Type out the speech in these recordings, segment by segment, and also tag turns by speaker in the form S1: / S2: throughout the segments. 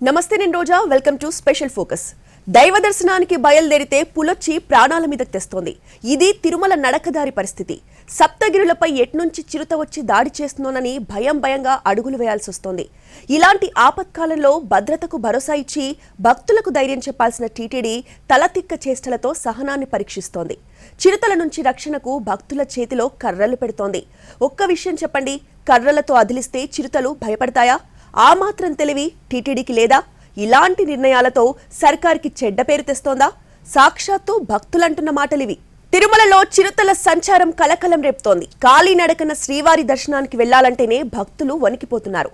S1: నమస్తే నేను రోజా welcome to special focus. దైవ దర్శనానికి బయలుదేరితే పులొచ్చి ప్రాణాల మీదకు తెస్తోంది. ఇది తిరుమల నడకదారి పరిస్థితి. సప్తగిరులపై ఎట్నుంచి చిరుత వచ్చి దాడి చేస్తుందోనని భయంగా అడుగులు వేయాల్సి వస్తోంది. ఇలాంటి ఆపత్కాలంలో భద్రతకు భరోసా ఇచ్చి భక్తులకు ధైర్యం చెప్పాల్సిన టీటీడీ తలతిక్క చేష్టలతో సహనాన్ని పరీక్షిస్తోంది. చిరుతల నుంచి రక్షణకు భక్తుల చేతిలో కర్రలు పెడుతోంది. ఒక్క విషయం చెప్పండి, కర్రలతో అదిలిస్తే చిరుతలు భయపడతాయా? ఆ మాత్రం తెలివి టీటీడీకి లేదా? ఇలాంటి నిర్ణయాలతో సర్కార్కి చెడ్డ పేరు తెస్తోందా? సాక్షాత్తు భక్తులంటున్న మాటలివి. తిరుమలలో చిరుతల సంచారం కలకలం రేపుతోంది. కాలినడకన శ్రీవారి దర్శనానికి వెళ్లాలంటేనే భక్తులు వణికిపోతున్నారు.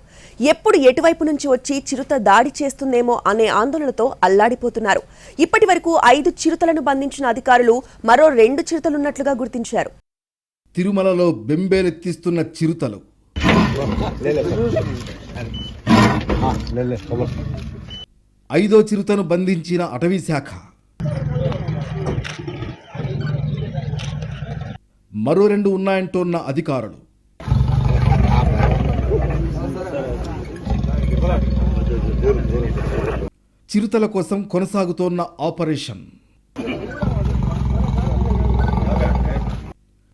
S1: ఎప్పుడు ఎటువైపు నుంచి వచ్చి చిరుత దాడి చేస్తుందేమో అనే ఆందోళనతో అల్లాడిపోతున్నారు. ఇప్పటి వరకు 5 చిరుతలను బంధించిన అధికారులు మరో 2 చిరుతలున్నట్లుగా గుర్తించారు.
S2: తిరుమలలో బెంబేలెత్తిస్తున్న చిరుతలు. ఐదో చిరుతను బంధించిన అటవీ శాఖ. మరో 2 ఉన్నాయంటోన్న అధికారులు. చిరుతల కోసం కొనసాగుతోన్న ఆపరేషన్.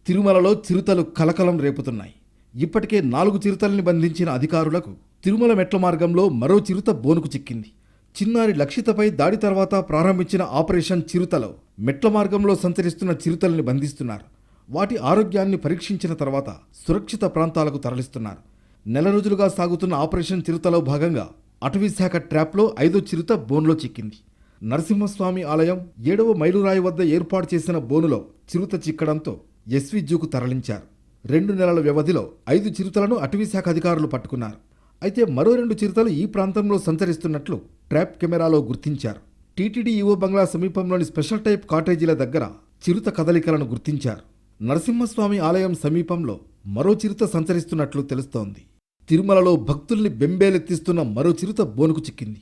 S2: తిరుమలలో చిరుతలు కలకలం రేపుతున్నాయి. ఇప్పటికే 4 చిరుతల్ని బంధించిన అధికారులకు తిరుమల మెట్ల మార్గంలో మరో చిరుత బోనుకు చిక్కింది. చిన్నారి లక్షితపై దాడి తర్వాత ప్రారంభించిన ఆపరేషన్ చిరుతలో మెట్ల మార్గంలో సంచరిస్తున్న చిరుతల్ని బంధిస్తున్నారు. వాటి ఆరోగ్యాన్ని పరీక్షించిన తర్వాత సురక్షిత ప్రాంతాలకు తరలిస్తున్నారు. నెల రోజులుగా సాగుతున్న ఆపరేషన్ చిరుతలో భాగంగా అటవీశాఖ ట్రాప్లో 5వ చిరుత బోన్లో చిక్కింది. నరసింహస్వామి ఆలయం 7వ మైలురాయి వద్ద ఏర్పాటు చేసిన బోనులో చిరుత చిక్కడంతో ఎస్వీజూకు తరలించారు. 2 నెలల వ్యవధిలో 5 చిరుతలను అటవీశాఖ అధికారులు పట్టుకున్నారు. అయితే మరో 2 చిరుతలు ఈ ప్రాంతంలో సంచరిస్తున్నట్లు ట్రాప్ కెమెరాలో గుర్తించారు. టీటీడీ ఈవో బంగ్లా సమీపంలోని స్పెషల్ టైప్ కాటేజీల దగ్గర చిరుత కదలికలను గుర్తించారు. నరసింహస్వామి ఆలయం సమీపంలో మరో చిరుత సంచరిస్తున్నట్లు తెలుస్తోంది. తిరుమలలో భక్తుల్ని బెంబేలెత్తిస్తున్న మరో చిరుత బోనుకు చిక్కింది.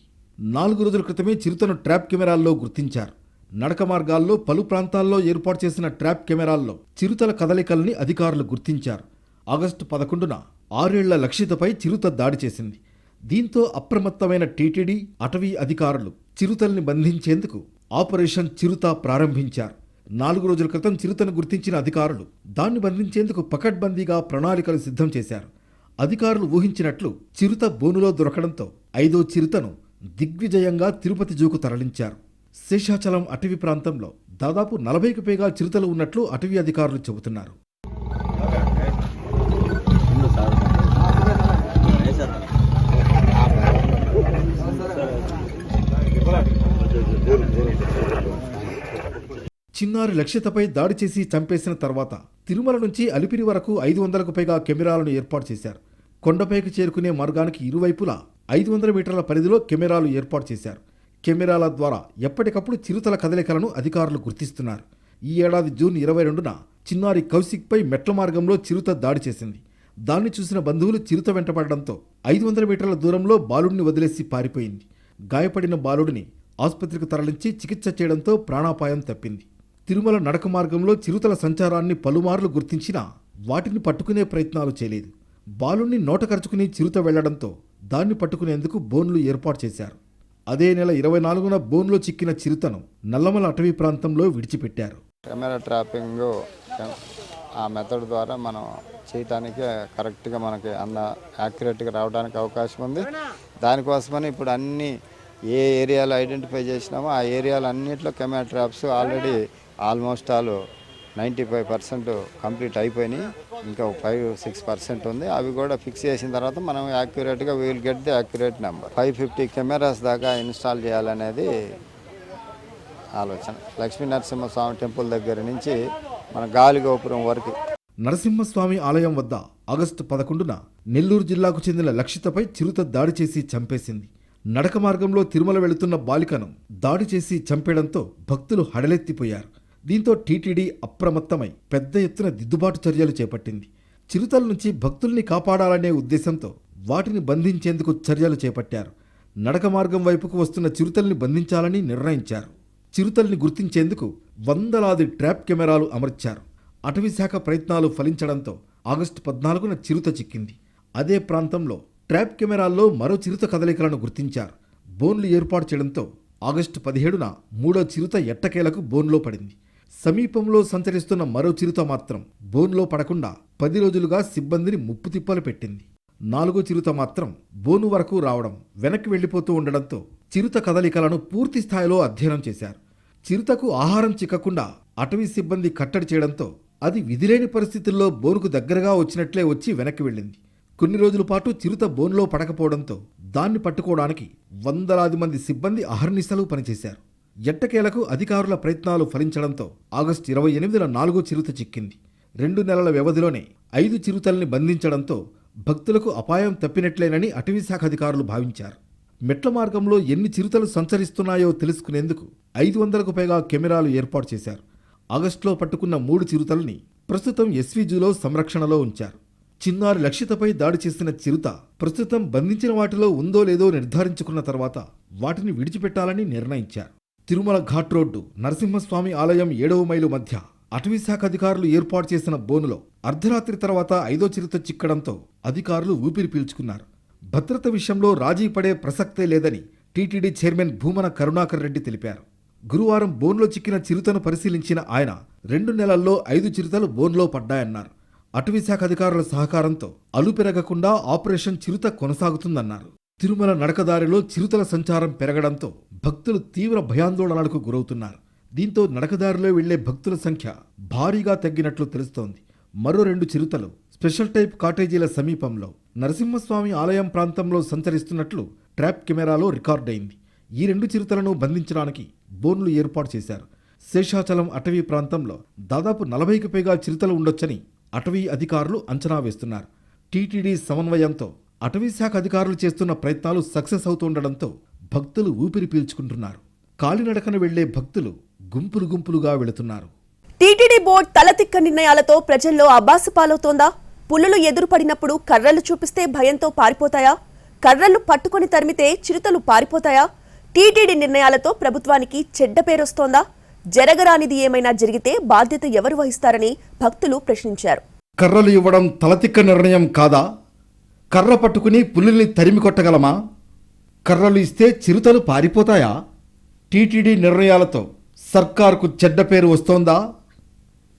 S2: 4 రోజుల క్రితమే చిరుతను ట్రాప్ కెమెరాల్లో గుర్తించారు. నడక మార్గాల్లో పలు ప్రాంతాల్లో ఏర్పాటు చేసిన ట్రాప్ కెమెరాల్లో చిరుతల కదలికల్ని అధికారులు గుర్తించారు. ఆగస్టు 11న 6 ఏళ్ల లక్షితపై చిరుత దాడి చేసింది. దీంతో అప్రమత్తమైన టీటీడీ అటవీ అధికారులు చిరుతల్ని బంధించేందుకు ఆపరేషన్ చిరుత ప్రారంభించారు. 4 రోజుల క్రితం చిరుతను గుర్తించిన అధికారులు దాన్ని బంధించేందుకు పకడ్బందీగా ప్రణాళికలు సిద్ధం చేశారు. అధికారులు ఊహించినట్లు చిరుత బోనులో దొరకడంతో 5వ చిరుతను దిగ్విజయంగా తిరుపతి జూకు తరలించారు. శేషాచలం అటవీ ప్రాంతంలో దాదాపు 40కి పైగా చిరుతలు ఉన్నట్లు అటవీ అధికారులు చెబుతున్నారు. చిన్నారి లక్షితపై దాడి చేసి చంపేసిన తర్వాత తిరుమల నుంచి అలిపిరి వరకు 500కు పైగా కెమెరాలను ఏర్పాటు చేశారు. కొండపైకి చేరుకునే మార్గానికి ఇరువైపులా 500 మీటర్ల పరిధిలో కెమెరాలు ఏర్పాటు చేశారు. కెమెరాల ద్వారా ఎప్పటికప్పుడు చిరుతల కదలికలను అధికారులు గుర్తిస్తున్నారు. ఈ ఏడాది జూన్ 22న చిన్నారి కౌశిక్పై మెట్ల మార్గంలో చిరుత దాడి చేసింది. దాన్ని చూసిన బంధువులు చిరుత వెంటపడడంతో 500 మీటర్ల దూరంలో బాలుడిని వదిలేసి పారిపోయింది. గాయపడిన బాలుడిని ఆసుపత్రికి తరలించి చికిత్స చేయడంతో ప్రాణాపాయం తప్పింది. తిరుమల నడక మార్గంలో చిరుతల సంచారాన్ని పలుమార్లు గుర్తించినా వాటిని పట్టుకునే ప్రయత్నాలు చేయలేదు. బాలుడిని నోట కరుచుకుని చిరుత వెళ్లడంతో దాన్ని పట్టుకునేందుకు బోన్లు ఏర్పాటు చేశారు. అదే నెల 24న బోన్లో చిక్కిన చిరుతను నల్లమల అటవీ ప్రాంతంలో విడిచిపెట్టారు.
S3: కెమెరా ట్రాపింగ్ ఆ మెథడ్ ద్వారా మనం చేయటానికి కరెక్ట్గా మనకి యాక్యురేట్గా రావడానికి అవకాశం ఉంది. దానికోసమని ఇప్పుడు అన్ని ఏ ఏరియాలో ఐడెంటిఫై చేసినామో ఆ ఏరియాలు అన్నింటిలో camera traps already almost 95% complete అయిపోయినాయి. ఇంకా 5-6% ఉంది. అవి కూడా ఫిక్స్ చేసిన తర్వాత మనం యాక్యురేట్గా will get the accurate number. 550 cameras దాకా ఇన్స్టాల్ చేయాలనేది ఆలోచన. లక్ష్మీ నరసింహస్వామి టెంపుల్ దగ్గర నుంచి మన గాలిగోపురం వరకు.
S2: నరసింహస్వామి ఆలయం వద్ద ఆగస్టు 11న నెల్లూరు జిల్లాకు చెందిన లక్షితపై చిరుత దాడి చేసి చంపేసింది. నడక మార్గంలో తిరుమల వెళుతున్న బాలికను దాడి చేసి చంపేయడంతో భక్తులు హడలెత్తిపోయారు. దీంతో టీటీడీ అప్రమత్తమై పెద్ద ఎత్తున దిద్దుబాటు చర్యలు చేపట్టింది. చిరుతల నుంచి భక్తుల్ని కాపాడాలనే ఉద్దేశంతో వాటిని బంధించేందుకు చర్యలు చేపట్టారు. నడక మార్గం వైపుకు వస్తున్న చిరుతల్ని బంధించాలని నిర్ణయించారు. చిరుతల్ని గుర్తించేందుకు వందలాది ట్రాప్ కెమెరాలు అమర్చారు. అటవీశాఖ ప్రయత్నాలు ఫలించడంతో ఆగస్టు 14న చిరుత చిక్కింది. అదే ప్రాంతంలో ట్రాప్ కెమెరాల్లో మరో చిరుత కదలికలను గుర్తించారు. బోన్లు ఏర్పాటు చేయడంతో ఆగస్టు 17న మూడో చిరుత ఎట్టకేలకు బోన్లో పడింది. సమీపంలో సంచరిస్తున్న మరో చిరుత మాత్రం బోన్లో పడకుండా 10 రోజులుగా సిబ్బందిని ముప్పు తిప్పలు పెట్టింది. 4వ చిరుత మాత్రం బోను వరకు రావడం, వెనక్కి వెళ్లిపోతూ ఉండడంతో చిరుత కదలికలను పూర్తి స్థాయిలో అధ్యయనం చేశారు. చిరుతకు ఆహారం చిక్కకుండా అటవీ సిబ్బంది కట్టడి చేయడంతో అది విధిలేని పరిస్థితుల్లో బోనుకు దగ్గరగా వచ్చినట్లే వచ్చి వెనక్కి వెళ్ళింది. కొన్ని రోజుల పాటు చిరుత బోన్లో పడకపోవడంతో దాన్ని పట్టుకోవడానికి వందలాది మంది సిబ్బంది అహర్నిశలు పనిచేశారు. ఎట్టకేలకు అధికారుల ప్రయత్నాలు ఫలించడంతో ఆగస్టు 28న 4వ చిరుత చిక్కింది. 2 నెలల వ్యవధిలోనే 5 చిరుతల్ని బంధించడంతో భక్తులకు అపాయం తప్పినట్లేనని అటవీశాఖ అధికారులు భావించారు. మెట్ల మార్గంలో ఎన్ని చిరుతలు సంచరిస్తున్నాయో తెలుసుకునేందుకు 500కు పైగా కెమెరాలు ఏర్పాటు చేశారు. ఆగస్టులో పట్టుకున్న 3 చిరుతల్ని ప్రస్తుతం ఎస్వీజూలో సంరక్షణలో ఉంచారు. చిన్నారి లక్షితపై దాడి చేసిన చిరుత ప్రస్తుతం బంధించిన వాటిలో ఉందో లేదో నిర్ధారించుకున్న తర్వాత వాటిని విడిచిపెట్టాలని నిర్ణయించారు. తిరుమల ఘాట్ రోడ్డు నరసింహస్వామి ఆలయం 7వ మైలు మధ్య అటవీశాఖ అధికారులు ఏర్పాటు చేసిన బోనులో అర్ధరాత్రి తర్వాత 5వ చిరుత చిక్కడంతో అధికారులు ఊపిరి పీల్చుకున్నారు. భద్రత విషయంలో రాజీ పడే ప్రసక్తే లేదని టీటీడీ చైర్మన్ భూమన కరుణాకర్ రెడ్డి తెలిపారు. గురువారం బోన్లో చిక్కిన చిరుతను పరిశీలించిన ఆయన 2 నెలల్లో 5 చిరుతలు బోన్లో పడ్డాయన్నారు. అటవీశాఖ అధికారుల సహకారంతో అలుపెరగకుండా ఆపరేషన్ చిరుత కొనసాగుతుందన్నారు. తిరుమల నడకదారిలో చిరుతల సంచారం పెరగడంతో భక్తులు తీవ్ర భయాందోళనలకు గురవుతున్నారు. దీంతో నడకదారిలో వెళ్లే భక్తుల సంఖ్య భారీగా తగ్గినట్లు తెలుస్తోంది. మరో 2 చిరుతలు స్పెషల్ టైప్ కాటేజీల సమీపంలో నరసింహస్వామి ఆలయం ప్రాంతంలో సంచరిస్తున్నట్లు ట్రాప్ కెమెరాలో రికార్డైంది. ఈ 2 చిరుతలను బంధించడానికి బోన్లు ఏర్పాటు చేశారు. శేషాచలం అటవీ ప్రాంతంలో దాదాపు 40కి పైగా చిరుతలు ఉండొచ్చని అటవీ అధికారులు అంచనా వేస్తున్నారు. టీటీడీ సమన్వయంతో అటవీశాఖ అధికారులు చేస్తున్న ప్రయత్నాలు సక్సెస్ అవుతుండడంతో భక్తులు ఊపిరి పీల్చుకుంటున్నారు. కాలినడకన వెళ్లే భక్తులు గుంపులు గుంపులుగా వెళుతున్నారు.
S1: టీటీడీ బోర్డు తలతిక్క నిర్ణయాలతో ప్రజల్లో అబాసు పాలవుతోందా? పులులు ఎదురుపడినప్పుడు కర్రలు చూపిస్తే భయంతో పారిపోతాయా? కర్రలు పట్టుకొని తరిమితే చిరుతలు పారిపోతాయా? టీటీడీ నిర్ణయాలతో ప్రభుత్వానికి చెడ్డ పేరొస్తోందా? జరగరానిది ఏమైనా జరిగితే బాధ్యత ఎవరు వహిస్తారని భక్తులు ప్రశ్నించారు.
S2: కర్రలు ఇవ్వడం తలతిక్క నిర్ణయం కాదా? కర్ర పట్టుకుని పులుల్ని తరిమి కొట్టగలమా? కర్రలు ఇస్తే చిరుతలు పారిపోతాయా? టీటీడీ నిర్ణయాలతో సర్కార్కు చెడ్డ పేరు వస్తోందా?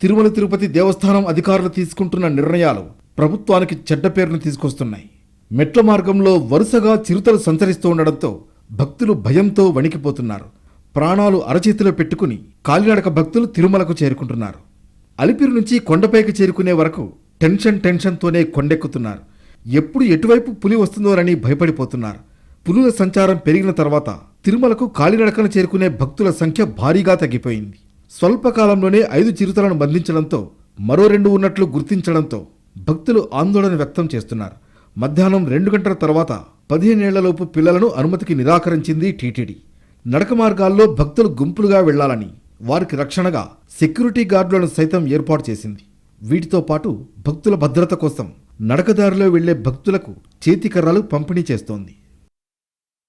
S2: తిరుమల తిరుపతి దేవస్థానం అధికారులు తీసుకుంటున్న నిర్ణయాలు ప్రభుత్వానికి చెడ్డ పేరును తీసుకొస్తున్నాయి. మెట్ల మార్గంలో వరుసగా చిరుతలు సంచరిస్తూ ఉండడంతో భక్తులు భయంతో వణికిపోతున్నారు. ప్రాణాలు అరచేతిలో పెట్టుకుని కాలినడక భక్తులు తిరుమలకు చేరుకుంటున్నారు. అలిపిరి నుంచి కొండపైకి చేరుకునే వరకు టెన్షన్తోనే కొండెక్కుతున్నారు. ఎప్పుడు ఎటువైపు పులి వస్తుందోనని భయపడిపోతున్నారు. పులుల సంచారం పెరిగిన తర్వాత తిరుమలకు కాలినడకన చేరుకునే భక్తుల సంఖ్య భారీగా తగ్గిపోయింది. స్వల్పకాలంలోనే 5 చిరుతలను బంధించడంతో మరో 2 ఉన్నట్లు గుర్తించడంతో భక్తులు ఆందోళన వ్యక్తం చేస్తున్నారు. మధ్యాహ్నం 2 గంటల తర్వాత 15 ఏళ్లలోపు పిల్లలను అనుమతికి నిరాకరించింది టీటీడీ. నడక మార్గాల్లో భక్తులు గుంపులుగా వెళ్లాలని వారికి రక్షణగా సెక్యూరిటీ గార్డులను సైతం ఏర్పాటు చేసింది. వీటితో పాటు భక్తుల భద్రత కోసం నడకదారిలో వెళ్లే భక్తులకు చేతికర్రలు పంపిణీ చేస్తోంది.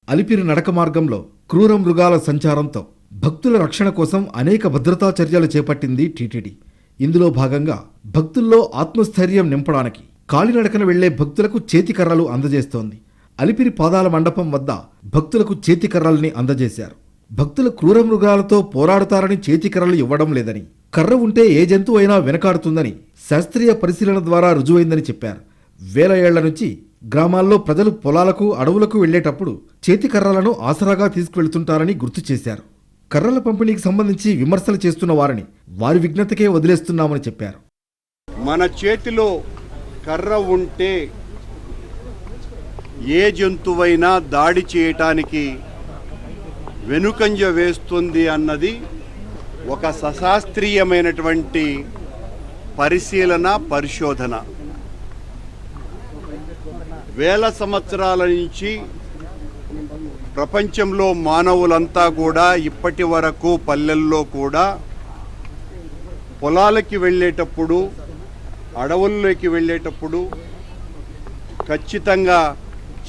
S2: అలిపిరి నడక మార్గంలో క్రూర మృగాల సంచారంతో భక్తుల రక్షణ కోసం అనేక భద్రతా చర్యలు చేపట్టింది టీటీడీ. ఇందులో భాగంగా భక్తుల్లో ఆత్మస్థైర్యం నింపడానికి కాలినడకన వెళ్లే భక్తులకు చేతికర్రలు అందజేస్తోంది. అలిపిరి పాదాల మండపం వద్ద భక్తులకు చేతికర్రల్ని అందజేశారు. భక్తులు క్రూర మృగాలతో పోరాడతారని చేతికర్రలు ఇవ్వడం లేదని, కర్ర ఉంటే ఏ జంతువు అయినా వెనకాడుతుందని శాస్త్రీయ పరిశీలన ద్వారా రుజువైందని చెప్పారు. వేల ఏళ్ల నుంచి గ్రామాల్లో ప్రజలు పొలాలకు అడవులకు వెళ్లేటప్పుడు చేతికర్రలను ఆసరాగా తీసుకువెళ్తుంటారని గుర్తు చేశారు. కర్రల పంపిణీకి సంబంధించి విమర్శలు చేస్తున్న వారిని వారి విజ్ఞతకే వదిలేస్తున్నామని చెప్పారు.
S4: మన చేతిలో కర్ర ఉంటే ఏ జంతువైనా దాడి చేయటానికి వెనుకంజ వేస్తుంది అన్నది ఒక సశాస్త్రీయమైనటువంటి పరిశీలన, పరిశోధన. వేల సంవత్సరాల నుంచి ప్రపంచంలో మానవులంతా కూడా ఇప్పటి వరకు పల్లెల్లో కూడా పొలాలకి వెళ్ళేటప్పుడు, అడవుల్లోకి వెళ్ళేటప్పుడు ఖచ్చితంగా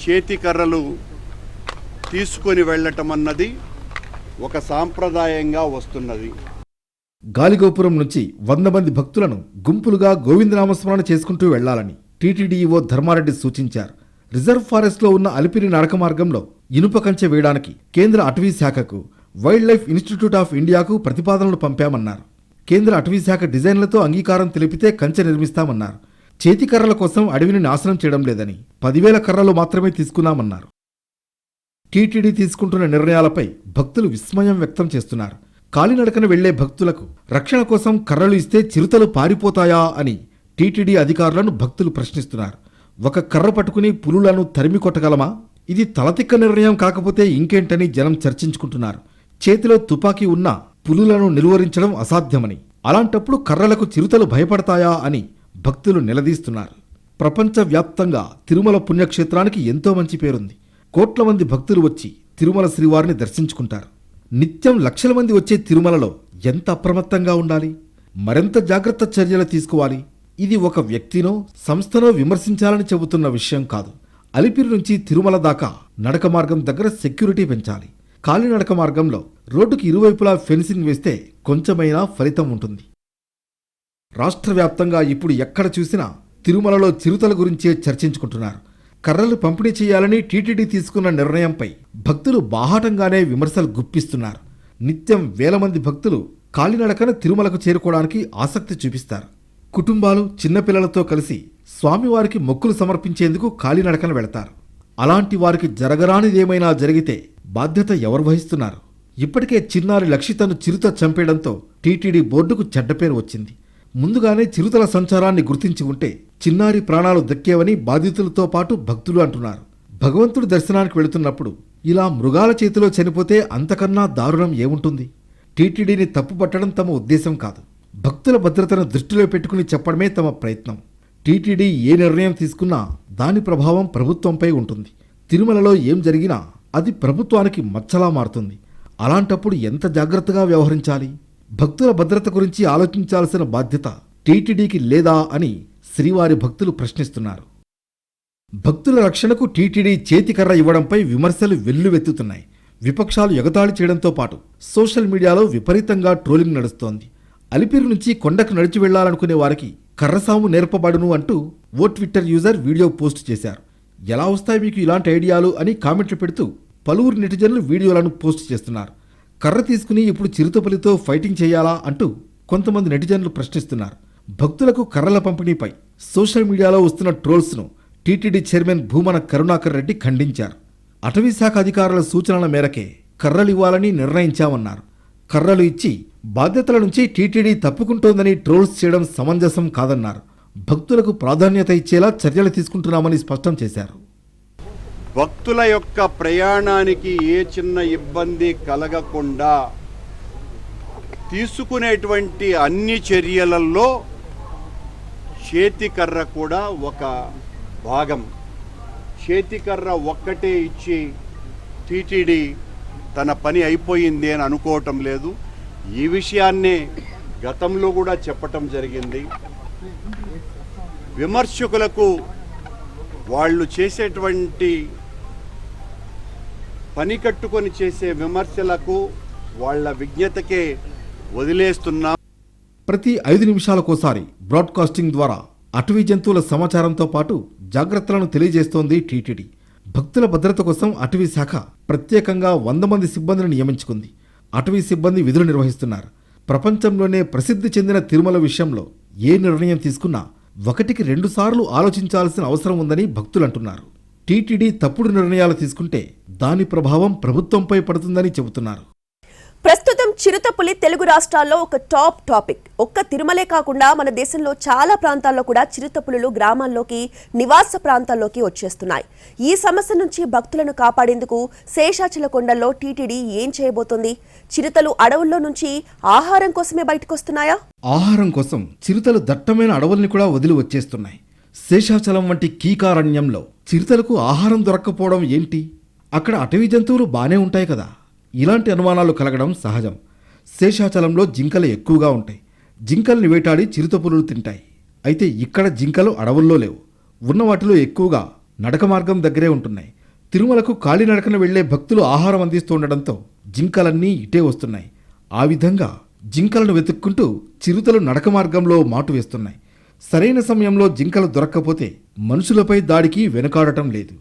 S4: చేతికర్రలు తీసుకొని వెళ్ళటం అన్నది ఒక సాంప్రదాయంగా వస్తున్నది.
S2: గాలిగోపురం నుంచి 100 మంది భక్తులను గుంపులుగా గోవిందనామస్మరణ చేసుకుంటూ వెళ్లాలని టీటీడీఈఓ ధర్మారెడ్డి సూచించారు. రిజర్వ్ ఫారెస్ట్లో ఉన్న అలిపిరి నడక మార్గంలో ఇనుప కంచె వేయడానికి కేంద్ర అటవీ శాఖకు, వైల్డ్ లైఫ్ ఇన్స్టిట్యూట్ ఆఫ్ ఇండియాకు ప్రతిపాదనలు పంపామన్నారు. కేంద్ర అటవీ శాఖ డిజైన్లతో అంగీకారం తెలిపితే కంచె నిర్మిస్తామన్నారు. చేతి కర్రల కోసం అడవిని నాశనం చేయడం లేదని 10,000 కర్రలు మాత్రమే తీసుకున్నామన్నారు. టీటీడీ తీసుకుంటున్న నిర్ణయాలపై భక్తులు విస్మయం వ్యక్తం చేస్తున్నారు. కాలినడకన వెళ్లే భక్తులకు రక్షణ కోసం కర్రలు ఇస్తే చిరుతలు పారిపోతాయా అని టీటీడీ అధికారులను భక్తులు ప్రశ్నిస్తున్నారు. ఒక కర్ర పట్టుకుని పులులను తరిమి కొట్టగలమా? ఇది తలతిక్క నిర్ణయం కాకపోతే ఇంకేంటని జనం చర్చించుకుంటున్నారు. చేతిలో తుపాకీ ఉన్నా పులులను నిలువరించడం అసాధ్యమని, అలాంటప్పుడు కర్రలకు చిరుతలు భయపడతాయా అని భక్తులు నిలదీస్తున్నారు. ప్రపంచవ్యాప్తంగా తిరుమల పుణ్యక్షేత్రానికి ఎంతో మంచి పేరుంది. కోట్ల మంది భక్తులు వచ్చి తిరుమల శ్రీవారిని దర్శించుకుంటారు. నిత్యం లక్షల మంది వచ్చే తిరుమలలో ఎంత అప్రమత్తంగా ఉండాలి? మరింత జాగ్రత్త చర్యలు తీసుకోవాలి. ఇది ఒక వ్యక్తినో సంస్థనో విమర్శించాలని చెబుతున్న విషయం కాదు. అలిపిరి నుంచి తిరుమల దాకా నడక మార్గం దగ్గర సెక్యూరిటీ పెంచాలి. కాలినడక మార్గంలో రోడ్డుకి ఇరువైపులా ఫెన్సింగ్ వేస్తే కొంచెమైనా ఫలితం ఉంటుంది. రాష్ట్ర వ్యాప్తంగా ఇప్పుడు ఎక్కడ చూసినా తిరుమలలో చిరుతల గురించే చర్చించుకుంటున్నారు. కర్రలు పంపిణీ చేయాలని టీటీడీ తీసుకున్న నిర్ణయంపై భక్తులు బాహాటంగానే విమర్శలు గుప్పిస్తున్నారు. నిత్యం వేల మంది భక్తులు కాలినడకన తిరుమలకు చేరుకోవడానికి ఆసక్తి చూపిస్తారు. కుటుంబాలు చిన్నపిల్లలతో కలిసి స్వామివారికి మొక్కులు సమర్పించేందుకు కాలినడకన వెళతారు. అలాంటి వారికి జరగరానిదేమైనా జరిగితే బాధ్యత ఎవరు వహిస్తున్నారు? ఇప్పటికే చిన్నారి లక్షితను చిరుత చంపేయడంతో టీటీడీ బోర్డుకు చెడ్డ పేరు వచ్చింది. ముందుగానే చిరుతల సంచారాన్ని గుర్తించి ఉంటే చిన్నారి ప్రాణాలు దక్కేవని బాధితులతో పాటు భక్తులు అంటున్నారు. భగవంతుడి దర్శనానికి వెళుతున్నప్పుడు ఇలా మృగాల చేతిలో చనిపోతే అంతకన్నా దారుణం ఏముంటుంది? టీటీడీని తప్పుపట్టడం తమ ఉద్దేశం కాదు. భక్తుల భద్రతను దృష్టిలో పెట్టుకుని చెప్పడమే తమ ప్రయత్నం. టీటీడీ ఏ నిర్ణయం తీసుకున్నా దాని ప్రభావం ప్రభుత్వంపై ఉంటుంది. తిరుమలలో ఏం జరిగినా అది ప్రభుత్వానికి మచ్చలా మారుతుంది. అలాంటప్పుడు ఎంత జాగ్రత్తగా వ్యవహరించాలి? భక్తుల భద్రత గురించి ఆలోచించాల్సిన బాధ్యత టీటీడీకి లేదా అని శ్రీవారి భక్తులు ప్రశ్నిస్తున్నారు. భక్తుల రక్షణకు టీటీడీ చేతికర్ర ఇవ్వడంపై విమర్శలు వెల్లువెత్తుతున్నాయి. విపక్షాలు ఎగతాళి చేయడంతో పాటు సోషల్ మీడియాలో విపరీతంగా ట్రోలింగ్ నడుస్తోంది. అలిపిరి నుంచి కొండకు నడిచి వెళ్లాలనుకునే వారికి కర్రసాము నేర్పబడును అంటూ ఓ ట్విట్టర్ యూజర్ వీడియో పోస్ట్ చేశారు. ఎలా వస్తాయి మీకు ఇలాంటి ఐడియాలు అని కామెంట్లు పెడుతూ పలువురు నెటిజన్లు వీడియోలను పోస్ట్ చేస్తున్నారు. కర్ర తీసుకుని ఇప్పుడు చిరుతపులితో ఫైటింగ్ చేయాలా అంటూ కొంతమంది నెటిజన్లు ప్రశ్నిస్తున్నారు. భక్తులకు కర్రల పంపిణీపై సోషల్ మీడియాలో వస్తున్న ట్రోల్స్ను టీటీడీ చైర్మన్ భూమన కరుణాకర్ రెడ్డి ఖండించారు. అటవీ శాఖ అధికారుల సూచనల మేరకే కర్రలివ్వాలని నిర్ణయించామన్నారు. కర్రలు ఇచ్చి బాధ్యతల నుంచి టీటీడీ తప్పుకుంటోందని ట్రోల్స్ చేయడం సమంజసం కాదన్నారు. భక్తులకు ప్రాధాన్యత ఇచ్చేలా చర్యలు తీసుకుంటున్నామని స్పష్టం చేశారు.
S4: భక్తుల యొక్క ప్రయాణానికి ఏ చిన్న ఇబ్బంది కలగకుండా తీసుకునేటువంటి అన్ని చర్యలలో చేతికర్ర కూడా ఒక భాగం. చేతికర్ర ఒక్కటే ఇచ్చి టీటీడీ తన పని అయిపోయింది అని అనుకోవటం లేదు. ఈ విషయాన్నే గతంలో కూడా చెప్పటం జరిగింది. విమర్శకులకు వాళ్ళు చేసేటువంటి పని కట్టుకొని చేసే విమర్శలకు వాళ్ళ విజ్ఞతకే వదిలేస్తున్నాం.
S2: ప్రతి 5 నిమిషాలకోసారి బ్రాడ్కాస్టింగ్ ద్వారా అటవీ జంతువుల సమాచారంతో పాటు జాగ్రత్తలను తెలియజేస్తోంది టీటీడీ. భక్తుల భద్రత కోసం అటవీ శాఖ ప్రత్యేకంగా 100 మంది సిబ్బందిని నియమించుకుంది. అటవీ సిబ్బంది విధులు నిర్వహిస్తున్నారు. ప్రపంచంలోనే ప్రసిద్ధి చెందిన తిరుమల విషయంలో ఏ నిర్ణయం తీసుకున్నా 1కి 2 సార్లు ఆలోచించాల్సిన అవసరం ఉందని భక్తులు అంటున్నారు. టీటీడీ తప్పుడు నిర్ణయాలు తీసుకుంటే దాని ప్రభావం ప్రభుత్వంపై పడుతుందని చెబుతున్నారు.
S1: ప్రస్తుతం చిరుతపులి తెలుగు రాష్ట్రాల్లో ఒక టాప్ టాపిక్. ఒక్క తిరుమలే కాకుండా మన దేశంలో చాలా ప్రాంతాల్లో కూడా చిరుతపులులు గ్రామాల్లోకి, నివాస ప్రాంతాల్లోకి వచ్చేస్తున్నాయి. ఈ సమస్య నుంచి భక్తులను కాపాడేందుకు శేషాచల కొండల్లో టీటీడీ ఏం చేయబోతోంది? చిరుతలు అడవుల్లో నుంచి ఆహారం కోసమే బయటకొస్తున్నాయా?
S2: ఆహారం కోసం చిరుతలు దట్టమైన అడవుల్ని కూడా వదిలి వచ్చేస్తున్నాయి. శేషాచలం వంటి కీకారణ్యంలో చిరుతలకు ఆహారం దొరక్కపోవడం ఏంటి? అక్కడ అటవీ జంతువులు బానే ఉంటాయి కదా. ఇలాంటి అనుమానాలు కలగడం సహజం. శేషాచలంలో జింకలు ఎక్కువగా ఉంటాయి. జింకల్ని వేటాడి చిరుతపులులు తింటాయి. అయితే ఇక్కడ జింకలు అడవుల్లో లేవు. ఉన్న వాటిలో ఎక్కువగా నడక మార్గం దగ్గరే ఉంటున్నాయి. తిరుమలకు కాలినడకన వెళ్లే భక్తులు ఆహారం అందిస్తుండడంతో జింకలన్నీ ఇటే వస్తున్నాయి. ఆ విధంగా జింకలను వెతుక్కుంటూ చిరుతలు నడక మార్గంలో మాటు వేస్తున్నాయి. సరైన సమయంలో జింకలు దొరక్కపోతే మనుషులపై దాడికి వెనుకాడటం లేదు.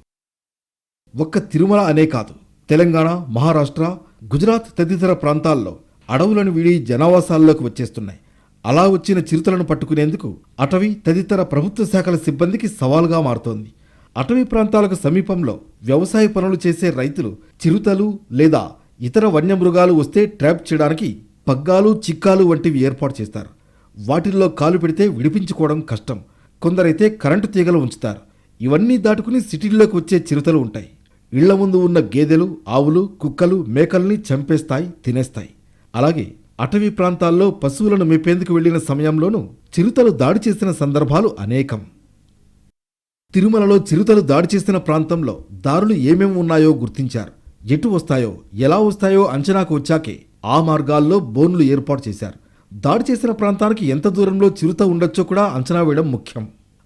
S2: ఒక్క తిరుమల అనే కాదు, తెలంగాణ, మహారాష్ట్ర, గుజరాత్ తదితర ప్రాంతాల్లో అడవులను వీడి జనావాసాల్లోకి వచ్చేస్తున్నాయి. అలా వచ్చిన చిరుతలను పట్టుకునేందుకు అటవీ తదితర ప్రభుత్వ శాఖల సిబ్బందికి సవాల్గా మారుతోంది. అటవీ ప్రాంతాలకు సమీపంలో వ్యవసాయ పనులు చేసే రైతులు చిరుతలు లేదా ఇతర వన్యమృగాలు వస్తే ట్రాప్ చేయడానికి పగ్గాలు, చిక్కాలు వంటివి ఏర్పాటు చేస్తారు. వాటిల్లో కాలు పెడితే విడిపించుకోవడం కష్టం. కొందరైతే కరెంటు తీగలు ఉంచుతారు. ఇవన్నీ దాటుకుని సిటీల్లోకి వచ్చే చిరుతలు ఉంటాయి. ఇళ్ల ముందు ఉన్న గేదెలు, ఆవులు, కుక్కలు, మేకల్ని చంపేస్తాయి, తినేస్తాయి. అలాగే అటవీ ప్రాంతాల్లో పశువులను మేపేందుకు వెళ్లిన సమయంలోనూ చిరుతలు దాడి చేసిన సందర్భాలు అనేకం. తిరుమలలో చిరుతలు దాడి చేసిన ప్రాంతంలో దారులు ఏమేమి ఉన్నాయో గుర్తించారు. ఎటు వస్తాయో, ఎలా వస్తాయో అంచనాకు వచ్చాకే ఆ మార్గాల్లో బోన్లు ఏర్పాటు చేశారు. దాడి చేసిన ప్రాంతానికి ఎంత దూరంలో చిరుత ఉండొచ్చో కూడా అంచనా వేయడం ముఖ్యం.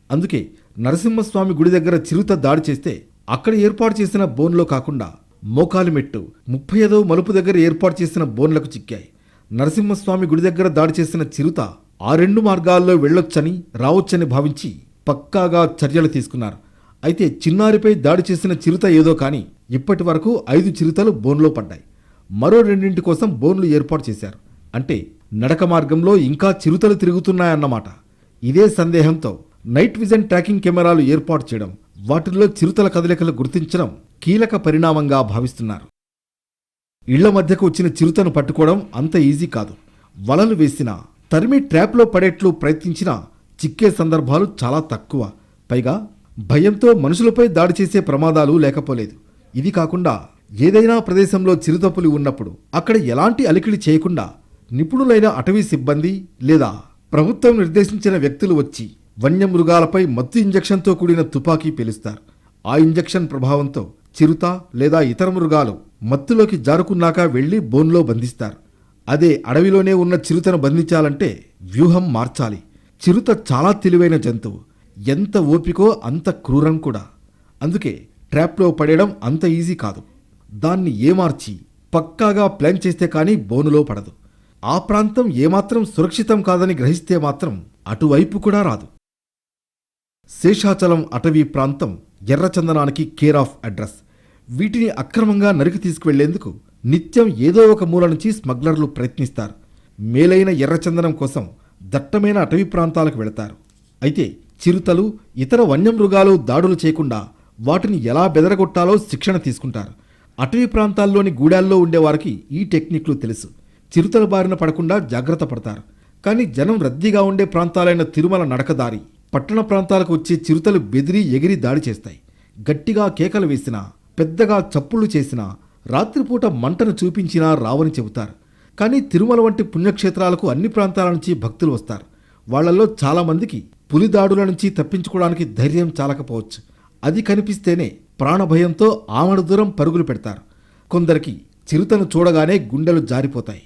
S2: అందుకే నరసింహస్వామి గుడి దగ్గర చిరుత దాడి చేస్తే అక్కడ ఏర్పాటు చేసిన బోన్లో కాకుండా మోకాలిమెట్టు 35వ మలుపు దగ్గర ఏర్పాటు చేసిన బోన్లకు చిక్కాయి. నరసింహస్వామి గుడి దగ్గర దాడి చేసిన చిరుత ఆ రెండు మార్గాల్లో వెళ్ళొచ్చని, రావచ్చని భావించి పక్కాగా చర్యలు తీసుకున్నారు. అయితే చిన్నారిపై దాడి చేసిన చిరుత ఏదో కానీ ఇప్పటి వరకు 5 చిరుతలు బోన్లో పడ్డాయి. మరో 2 కోసం బోన్లు ఏర్పాటు చేశారు. అంటే నడక మార్గంలో ఇంకా చిరుతలు తిరుగుతున్నాయన్నమాట. ఇదే సందేహంతో నైట్ విజన్ ట్రాకింగ్ కెమెరాలు ఏర్పాటు చేయడం, వాటిల్లో చిరుతల కదలికలు గుర్తించడం కీలక పరిణామంగా భావిస్తున్నారు. ఇళ్ల మధ్యకు వచ్చిన చిరుతను పట్టుకోవడం అంత ఈజీ కాదు. వలలు వేసినా, తరిమి ట్రాప్లో పడేట్లు ప్రయత్నించినా చిక్కే సందర్భాలు చాలా తక్కువ. పైగా భయంతో మనుషులపై దాడి చేసే ప్రమాదాలు లేకపోలేదు. ఇది కాకుండా ఏదైనా ప్రదేశంలో చిరుతపులి ఉన్నప్పుడు అక్కడ ఎలాంటి అలికిడి చేయకుండా నిపుణులైన అటవీ సిబ్బంది లేదా ప్రభుత్వం నిర్దేశించిన వ్యక్తులు వచ్చి వన్యమృగాలపై మత్తు ఇంజెక్షన్తో కూడిన తుపాకీ పేలుస్తారు. ఆ ఇంజెక్షన్ ప్రభావంతో చిరుత లేదా ఇతర మృగాలు మత్తులోకి జారుకున్నాక వెళ్లి బోన్లో బంధిస్తారు. అదే అడవిలోనే ఉన్న చిరుతను బంధించాలంటే వ్యూహం మార్చాలి. చిరుత చాలా తెలివైన జంతువు. ఎంత ఓపికో అంత క్రూరం కూడా. అందుకే ట్రాప్లో పడేయడం అంత ఈజీ కాదు. దాన్ని ఏమార్చి పక్కాగా ప్లాన్ చేస్తే కానీ బోనులో పడదు. ఆ ప్రాంతం ఏమాత్రం సురక్షితం కాదని గ్రహిస్తే మాత్రం అటువైపు కూడా రాదు. శేషాచలం అటవీ ప్రాంతం ఎర్రచందనానికి కేర్ ఆఫ్ అడ్రస్. వీటిని అక్రమంగా నరికి తీసుకువెళ్లేందుకు నిత్యం ఏదో ఒక మూల నుంచి స్మగ్లర్లు ప్రయత్నిస్తారు. మేలైన ఎర్రచందనం కోసం దట్టమైన అటవీ ప్రాంతాలకు వెళతారు. అయితే చిరుతలు, ఇతర వన్యమృగాలు దాడులు చేయకుండా వాటిని ఎలా బెదరగొట్టాలో శిక్షణ తీసుకుంటారు. అటవీ ప్రాంతాల్లోని గూడాల్లో ఉండేవారికి ఈ టెక్నిక్లు తెలుసు. చిరుతల బారిన పడకుండా జాగ్రత్త పడతారు. కానీ జనం రద్దీగా ఉండే ప్రాంతాలైన తిరుమల నడకదారి, పట్టణ ప్రాంతాలకు వచ్చే చిరుతలు బెదిరి ఎగిరి దాడి చేస్తాయి. గట్టిగా కేకలు వేసినా, పెద్దగా చప్పుళ్లు చేసినా, రాత్రిపూట మంటను చూపించినా రావని చెబుతారు. కానీ తిరుమల వంటి పుణ్యక్షేత్రాలకు అన్ని ప్రాంతాల నుంచి భక్తులు వస్తారు. వాళ్లలో చాలామందికి పులి దాడుల నుంచి తప్పించుకోవడానికి ధైర్యం చాలకపోవచ్చు. అది కనిపిస్తేనే ప్రాణభయంతో ఆమడ దూరం పరుగులు పెడతారు. కొందరికి చిరుతను చూడగానే గుండెలు జారిపోతాయి.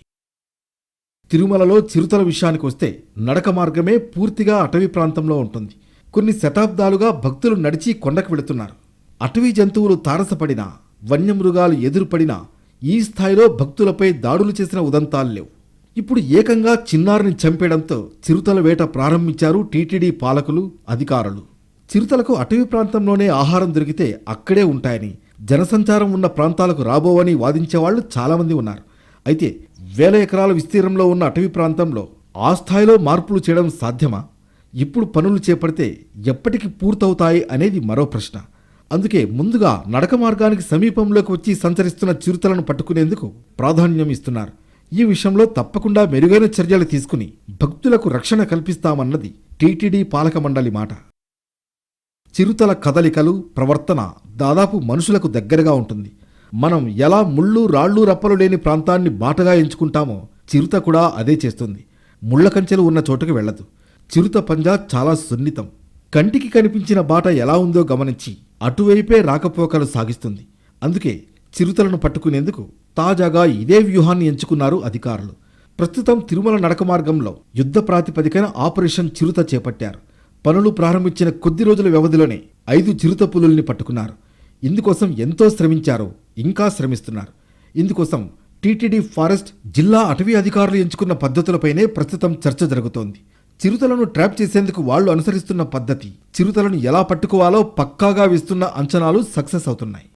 S2: తిరుమలలో చిరుతల విషయానికి వస్తే నడక మార్గమే పూర్తిగా అటవీ ప్రాంతంలో ఉంటుంది. కొన్ని శతాబ్దాలుగా భక్తులు నడిచి కొండకు వెళుతున్నారు. అటవీ జంతువులు తారసపడినా, వన్యమృగాలు ఎదురుపడినా ఈ స్థాయిలో భక్తులపై దాడులు చేసిన ఉదంతాలు లేవు. ఇప్పుడు ఏకంగా చిన్నారిని చంపేయడంతో చిరుతల వేట ప్రారంభించారు టీటీడీ పాలకులు, అధికారులు. చిరుతలకు అటవీ ప్రాంతంలోనే ఆహారం దొరికితే అక్కడే ఉంటాయని, జనసంచారం ఉన్న ప్రాంతాలకు రాబోవని వాదించేవాళ్లు చాలామంది ఉన్నారు. అయితే 1000 ఎకరాల విస్తీర్ణంలో ఉన్న అటవీ ప్రాంతంలో ఆ స్థాయిలో మార్పులు చేయడం సాధ్యమా? ఇప్పుడు పనులు చేపడితే ఎప్పటికి పూర్తవుతాయి అనేది మరో ప్రశ్న. అందుకే ముందుగా నడక మార్గానికి సమీపంలోకి వచ్చి సంచరిస్తున్న చిరుతలను పట్టుకునేందుకు ప్రాధాన్యం ఇస్తున్నారు. ఈ విషయంలో తప్పకుండా మెరుగైన చర్యలు తీసుకుని భక్తులకు రక్షణ కల్పిస్తామన్నది టీటీడీ పాలక మండలి మాట. చిరుతల కదలికలు, ప్రవర్తన దాదాపు మనుషులకు దగ్గరగా ఉంటుంది. మనం ఎలా ముళ్ళు, రాళ్ళు, రప్పలు లేని ప్రాంతాన్ని బాటగా ఎంచుకుంటామో చిరుత కూడా అదే చేస్తుంది. ముళ్ళ కంచెలు ఉన్న చోటుకు వెళ్ళదు. చిరుత పంజా చాలా సున్నితం. కంటికి కనిపించిన బాట ఎలా ఉందో గమనించి అటువైపే రాకపోకలు సాగిస్తుంది. అందుకే చిరుతలను పట్టుకునేందుకు తాజాగా ఇదే వ్యూహాన్ని ఎంచుకున్నారు అధికారులు. ప్రస్తుతం తిరుమల నడక మార్గంలో యుద్ధ ప్రాతిపదికన ఆపరేషన్ చిరుత చేపట్టారు. పనులు ప్రారంభించిన కొద్ది రోజుల వ్యవధిలోనే 5 చిరుత పులుల్ని పట్టుకున్నారు. ఇందుకోసం ఎంతో శ్రమించారు, ఇంకా శ్రమిస్తున్నారు. ఇందుకోసం టీటీడీ ఫారెస్ట్, జిల్లా అటవీ అధికారులు ఎంచుకున్న పద్ధతులపైనే ప్రస్తుతం చర్చ జరుగుతోంది. చిరుతలను ట్రాప్ చేసేందుకు వాళ్ళు అనుసరిస్తున్న పద్ధతి, చిరుతలను ఎలా పట్టుకోవాలో పక్కాగా వేస్తున్న అంచనాలు సక్సెస్ అవుతున్నాయి.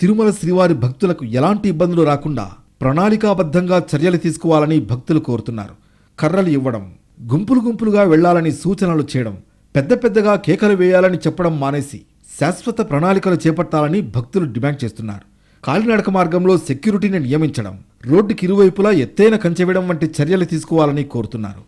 S2: తిరుమల శ్రీవారి భక్తులకు ఎలాంటి ఇబ్బందులు రాకుండా ప్రణాళికాబద్ధంగా చర్యలు తీసుకోవాలని భక్తులు కోరుతున్నారు. కర్రలు ఇవ్వడం, గుంపులుగా వెళ్లాలని సూచనలు చేయడం, పెద్దగా కేకలు వేయాలని చెప్పడం మానేసి శాశ్వత ప్రణాళికలు చేపట్టాలని భక్తులు డిమాండ్ చేస్తున్నారు. కాలినడక మార్గంలో సెక్యూరిటీని నియమించడం, రోడ్డుకి ఇరువైపులా ఎత్తైన కంచె వేయడం వంటి చర్యలు తీసుకోవాలని కోరుతున్నారు.